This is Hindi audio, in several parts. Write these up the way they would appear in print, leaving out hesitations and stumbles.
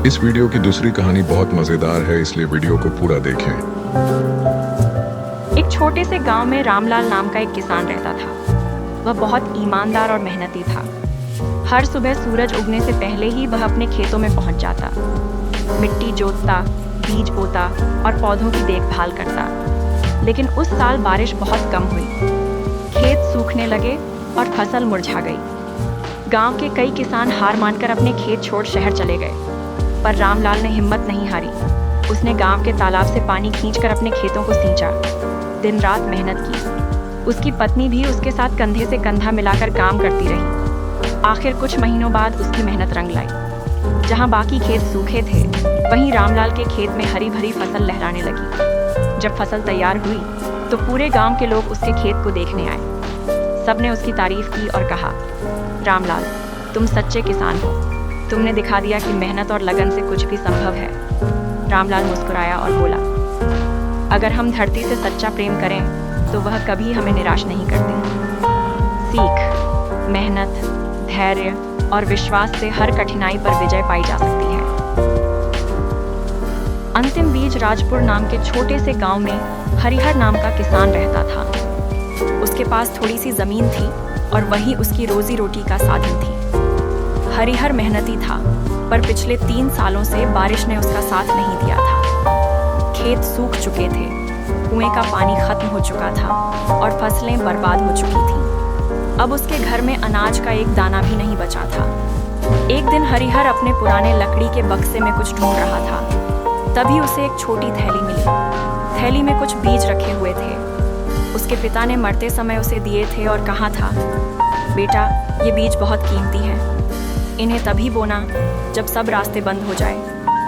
इस वीडियो की दूसरी कहानी बहुत मजेदार है, इसलिए वीडियो को पूरा देखें। एक छोटे से गांव में रामलाल नाम का एक किसान रहता था। वह बहुत ईमानदार और मेहनती था। हर सुबह सूरज उगने से पहले ही वह अपने खेतों में पहुंच जाता, मिट्टी जोतता, बीज बोता और पौधों की देखभाल करता। लेकिन उस साल बारिश बहुत कम हुई, खेत सूखने लगे और फसल मुरझा गई। गांव के कई किसान हार मानकर अपने खेत छोड़ शहर चले गए, पर रामलाल ने हिम्मत नहीं हारी। उसने गांव के तालाब से पानी खींचकर अपने खेतों को सींचा, दिन रात मेहनत की। उसकी पत्नी भी उसके साथ कंधे से कंधा मिलाकर काम करती रही। आखिर कुछ महीनों बाद उसकी मेहनत रंग लाई। जहां बाकी खेत सूखे थे, वहीं रामलाल के खेत में हरी भरी फसल लहराने लगी। जब फसल तैयार हुई तो पूरे गांव के लोग उसके खेत को देखने आए। सबने उसकी तारीफ की और कहा, रामलाल, तुम सच्चे किसान हो। तुमने दिखा दिया कि मेहनत और लगन से कुछ भी संभव है। रामलाल मुस्कुराया और बोला, अगर हम धरती से सच्चा प्रेम करें तो वह कभी हमें निराश नहीं करती। सीख, मेहनत, धैर्य और विश्वास से हर कठिनाई पर विजय पाई जा सकती है। अंतिम बीज राजपुर नाम के छोटे से गांव में हरिहर नाम का किसान रहता था। उसके पास थोड़ी सी जमीन थी और वही उसकी रोजी रोटी का साधन थी। हरिहर मेहनती था, पर पिछले 3 सालों से बारिश ने उसका साथ नहीं दिया था। खेत सूख चुके थे, कुएं का पानी खत्म हो चुका था और फसलें बर्बाद हो चुकी थीं। अब उसके घर में अनाज का एक दाना भी नहीं बचा था। एक दिन हरिहर अपने पुराने लकड़ी के बक्से में कुछ ढूंढ रहा था, तभी उसे एक छोटी थैली मिली। थैली में कुछ बीज रखे हुए थे। उसके पिता ने मरते समय उसे दिए थे और कहा था, बेटा, ये बीज बहुत कीमती हैं। इन्हें तभी बोना जब सब रास्ते बंद हो जाए,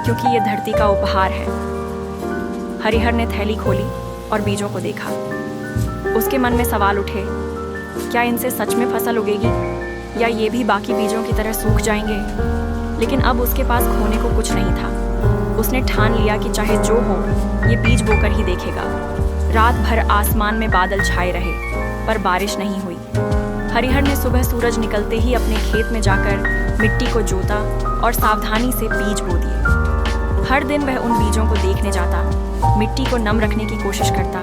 क्योंकि ये धरती का उपहार है। हरिहर ने थैली खोली और बीजों को देखा। उसके मन में सवाल उठे, क्या इनसे सच में फसल उगेगी या ये भी बाकी बीजों की तरह सूख जाएंगे? लेकिन अब उसके पास खोने को कुछ नहीं था। उसने ठान लिया कि चाहे जो हो, ये बीज बोकर ही देखेगा। रात भर आसमान में बादल छाए रहे, पर बारिश नहीं हुई। हरिहर ने सुबह सूरज निकलते ही अपने खेत में जाकर मिट्टी को जोता और सावधानी से बीज बो दिए। हर दिन वह उन बीजों को देखने जाता, मिट्टी को नम रखने की कोशिश करता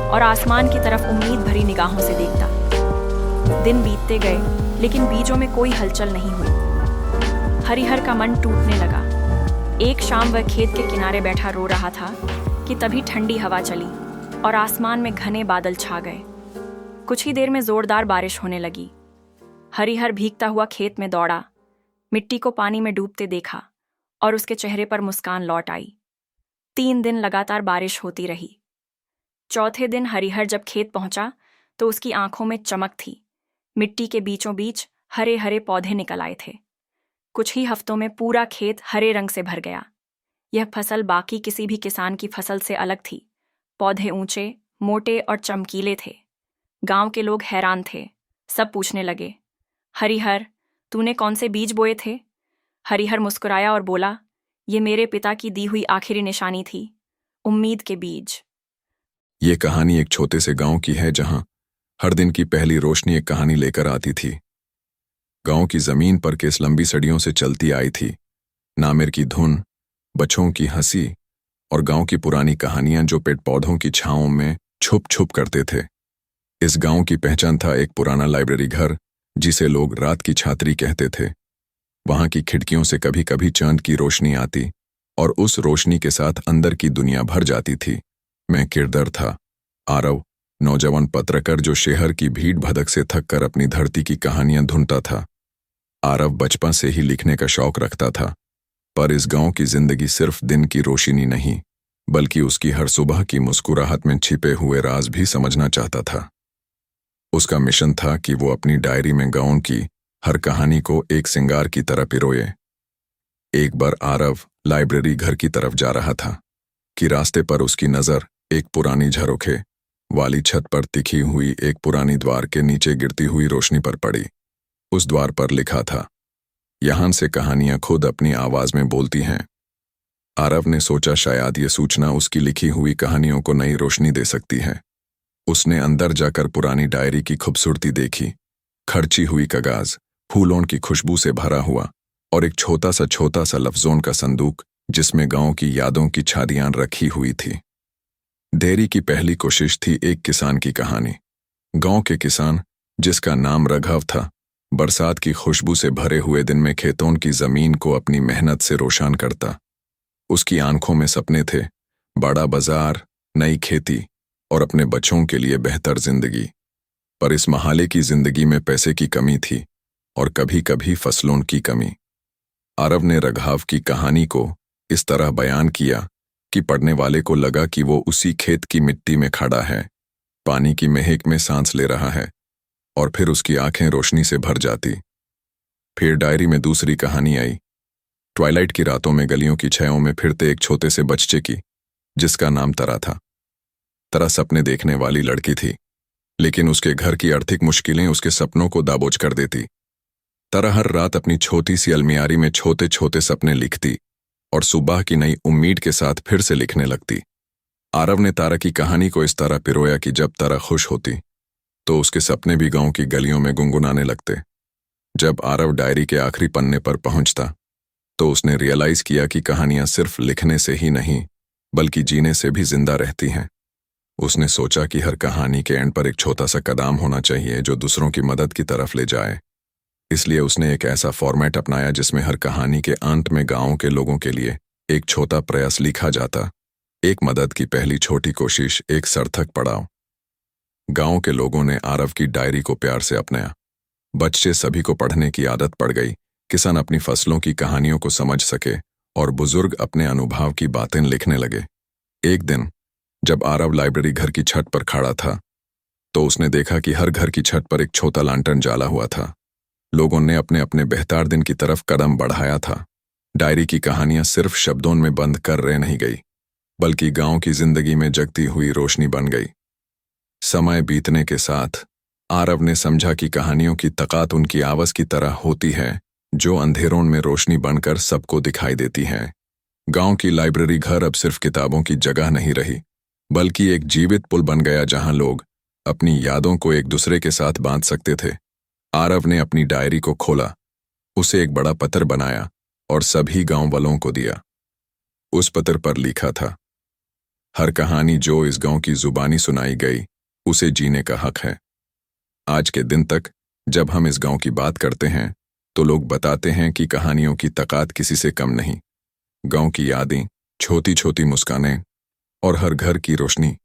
और आसमान की तरफ उम्मीद भरी निगाहों से देखता। दिन बीतते गए, लेकिन बीजों में कोई हलचल नहीं हुई। हरिहर का मन टूटने लगा। एक शाम वह खेत के किनारे बैठा रो रहा था कि तभी ठंडी हवा चली और आसमान में घने बादल छा गए। कुछ ही देर में जोरदार बारिश होने लगी। हरिहर भीगता हुआ खेत में दौड़ा, मिट्टी को पानी में डूबते देखा और उसके चेहरे पर मुस्कान लौट आई। 3 दिन लगातार बारिश होती रही। चौथे दिन हरिहर जब खेत पहुंचा तो उसकी आंखों में चमक थी। मिट्टी के बीचों बीच हरे हरे पौधे निकल आए थे। कुछ ही हफ्तों में पूरा खेत हरे रंग से भर गया। यह फसल बाकी किसी भी किसान की फसल से अलग थी। पौधे ऊंचे, मोटे और चमकीले थे। गांव के लोग हैरान थे। सब पूछने लगे, हरिहर, तूने कौन से बीज बोए थे? हरिहर मुस्कुराया और बोला, ये मेरे पिता की दी हुई आखिरी निशानी थी, उम्मीद के बीज। ये कहानी एक छोटे से गांव की है, जहां हर दिन की पहली रोशनी एक कहानी लेकर आती थी। गांव की जमीन पर केस लंबी सदियों से चलती आई थी। नामिर की धुन, बच्चों की हंसी और गांव की पुरानी कहानियां जो पेड़ पौधों की छांवों में छुप छुप करते थे। इस गांव की पहचान था एक पुराना लाइब्रेरी घर, जिसे लोग रात की छात्री कहते थे। वहां की खिड़कियों से कभी कभी चांद की रोशनी आती और उस रोशनी के साथ अंदर की दुनिया भर जाती थी। मैं किरदार था, आरव, नौजवान पत्रकार जो शहर की भीड़ भड़क से थक कर अपनी धरती की कहानियां ढूंढता था। आरव बचपन से ही लिखने का शौक रखता था, पर इस गांव की जिंदगी सिर्फ दिन की रोशनी नहीं, बल्कि उसकी हर सुबह की मुस्कुराहट में छिपे हुए राज भी समझना चाहता था। उसका मिशन था कि वो अपनी डायरी में गांव की हर कहानी को एक सिंगार की तरह पिरोए। एक बार आरव लाइब्रेरी घर की तरफ जा रहा था कि रास्ते पर उसकी नजर एक पुरानी झरोखे वाली छत पर तिखी हुई एक पुरानी द्वार के नीचे गिरती हुई रोशनी पर पड़ी। उस द्वार पर लिखा था, यहां से कहानियां खुद अपनी आवाज में बोलती हैं। आरव ने सोचा शायद ये सूचना उसकी लिखी हुई कहानियों को नई रोशनी दे सकती है। उसने अंदर जाकर पुरानी डायरी की खूबसूरती देखी। खर्ची हुई कागज, फूलों की खुशबू से भरा हुआ और एक छोटा सा लफ्जों का संदूक जिसमें गांव की यादों की छादियां रखी हुई थी। डेयरी की पहली कोशिश थी एक किसान की कहानी। गांव के किसान, जिसका नाम रघव था, बरसात की खुशबू से भरे हुए दिन में खेतों की जमीन को अपनी मेहनत से रोशन करता। उसकी आंखों में सपने थे, बड़ा बाजार, नई खेती और अपने बच्चों के लिए बेहतर जिंदगी। पर इस महाले की जिंदगी में पैसे की कमी थी और कभी कभी फसलों की कमी। आरव ने रघाव की कहानी को इस तरह बयान किया कि पढ़ने वाले को लगा कि वो उसी खेत की मिट्टी में खड़ा है, पानी की महक में सांस ले रहा है, और फिर उसकी आंखें रोशनी से भर जाती। फिर डायरी में दूसरी कहानी आई, ट्वाइलाइट की रातों में गलियों की छायाओं में फिरते एक छोटे से बच्चे की, जिसका नाम तरा था। तरा सपने देखने वाली लड़की थी, लेकिन उसके घर की आर्थिक मुश्किलें उसके सपनों को दाबोच कर देती। तरा हर रात अपनी छोटी सी अलमारी में छोटे छोटे सपने लिखती और सुबह की नई उम्मीद के साथ फिर से लिखने लगती। आरव ने तारा की कहानी को इस तरह पिरोया कि जब तारा खुश होती तो उसके सपने भी गांव की गलियों में गुनगुनाने लगते। जब आरव डायरी के आखिरी पन्ने पर पहुंचता तो उसने रियलाइज किया कि कहानियां सिर्फ लिखने से ही नहीं बल्कि जीने से भी जिंदा रहती हैं। उसने सोचा कि हर कहानी के एंड पर एक छोटा सा कदम होना चाहिए जो दूसरों की मदद की तरफ ले जाए। इसलिए उसने एक ऐसा फॉर्मेट अपनाया जिसमें हर कहानी के अंत में गांव के लोगों के लिए एक छोटा प्रयास लिखा जाता, एक मदद की पहली छोटी कोशिश, एक सार्थक पड़ाव। गांव के लोगों ने आरव की डायरी को प्यार से अपनाया। बच्चे सभी को पढ़ने की आदत पड़ गई, किसान अपनी फसलों की कहानियों को समझ सके और बुजुर्ग अपने अनुभव की बातें लिखने लगे। एक दिन जब आरव लाइब्रेरी घर की छत पर खड़ा था तो उसने देखा कि हर घर की छत पर एक छोटा लांटन जाला हुआ था। लोगों ने अपने अपने बेहतर दिन की तरफ कदम बढ़ाया था। डायरी की कहानियां सिर्फ शब्दों में बंद कर रह नहीं गई बल्कि गांव की जिंदगी में जगती हुई रोशनी बन गई। समय बीतने के साथ आरव ने समझा कि कहानियों की ताकत उनकी आवाज की तरह होती है जो अंधेरों में रोशनी बनकर सबको दिखाई देती है। गांव की लाइब्रेरी घर अब सिर्फ किताबों की जगह नहीं रही बल्कि एक जीवित पुल बन गया जहां लोग अपनी यादों को एक दूसरे के साथ बांध सकते थे। आरव ने अपनी डायरी को खोला, उसे एक बड़ा पत्र बनाया और सभी गांव वालों को दिया। उस पत्र पर लिखा था, हर कहानी जो इस गांव की जुबानी सुनाई गई उसे जीने का हक है। आज के दिन तक जब हम इस गांव की बात करते हैं तो लोग बताते हैं कि कहानियों की ताकत किसी से कम नहीं। गांव की यादें, छोटी छोटी मुस्कानें और हर घर की रोशनी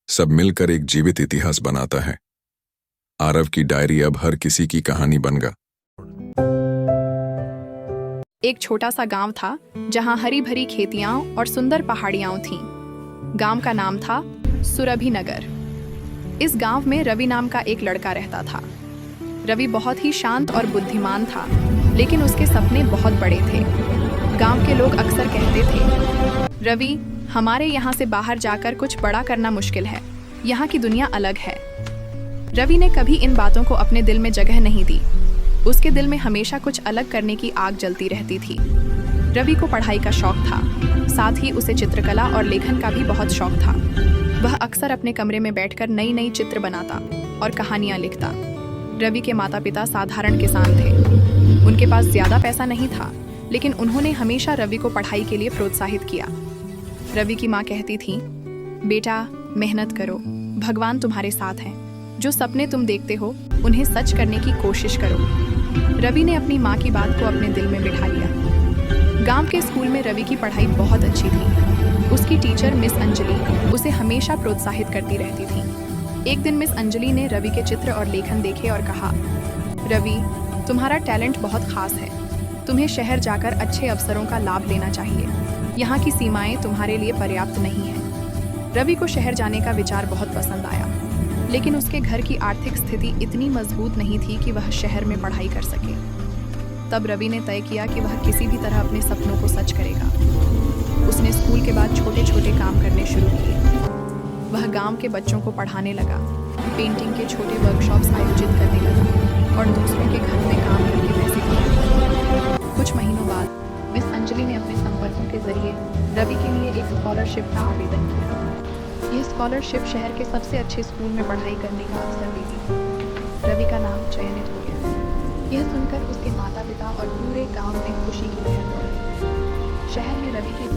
सब मिलकर एक जीवित इतिहास बनाता है। आरव की डायरी अब हर किसी की कहानी बन गया। एक छोटा सा गांव था जहां हरी भरी खेतियां और सुंदर पहाड़ियां थीं। गांव का नाम था सुरभि नगर। इस गांव में रवि नाम का एक लड़का रहता था। रवि बहुत ही शांत और बुद्धिमान था, लेकिन उसके सपने बहुत बड़े थे। गांव के लोग अक्सर कहते थे, रवि, हमारे यहाँ से बाहर जाकर कुछ बड़ा करना मुश्किल है, यहाँ की दुनिया अलग है। रवि ने कभी इन बातों को अपने दिल में जगह नहीं दी। उसके दिल में हमेशा कुछ अलग करने की आग जलती रहती थी। रवि को पढ़ाई का शौक था, साथ ही उसे चित्रकला और लेखन का भी बहुत शौक था। वह अक्सर अपने कमरे में बैठकर नई नई चित्र बनाता और कहानियां लिखता। रवि के माता पिता साधारण किसान थे। उनके पास ज्यादा पैसा नहीं था, लेकिन उन्होंने हमेशा रवि को पढ़ाई के लिए प्रोत्साहित किया। रवि की माँ कहती थी, बेटा मेहनत करो, भगवान तुम्हारे साथ हैं। जो सपने तुम देखते हो उन्हें सच करने की कोशिश करो। रवि ने अपनी माँ की बात को अपने दिल में बिठा लिया। गांव के स्कूल में रवि की पढ़ाई बहुत अच्छी थी। उसकी टीचर मिस अंजलि उसे हमेशा प्रोत्साहित करती रहती थी। एक दिन मिस अंजलि ने रवि के चित्र और लेखन देखे और कहा, रवि, तुम्हारा टैलेंट बहुत खास है। तुम्हें शहर जाकर अच्छे अवसरों का लाभ लेना चाहिए। यहाँ की सीमाएं तुम्हारे लिए पर्याप्त नहीं है। रवि को शहर जाने का विचार बहुत पसंद आया, लेकिन उसके घर की आर्थिक स्थिति इतनी मजबूत नहीं थी कि वह शहर में पढ़ाई कर सके। तब रवि ने तय किया कि वह किसी भी तरह अपने सपनों को सच करेगा। उसने स्कूल के बाद छोटे छोटे काम करने शुरू किए। वह गांव के बच्चों को पढ़ाने लगा, पेंटिंग के छोटे वर्कशॉप्स आयोजित करने लगा और दूसरों के घर में काम करके पैसे कमाने। कुछ महीनों बाद मिस अंजलि ने अपने संपर्कों के जरिए रवि के लिए एक स्कॉलरशिप का आवेदन किया। यह स्कॉलरशिप शहर के सबसे अच्छे स्कूल में पढ़ाई करने का अवसर देगी। रवि का नाम चयनित हो गया। यह सुनकर उसके माता पिता और पूरे गांव में खुशी की लहर दौड़ गई। शहर में रवि की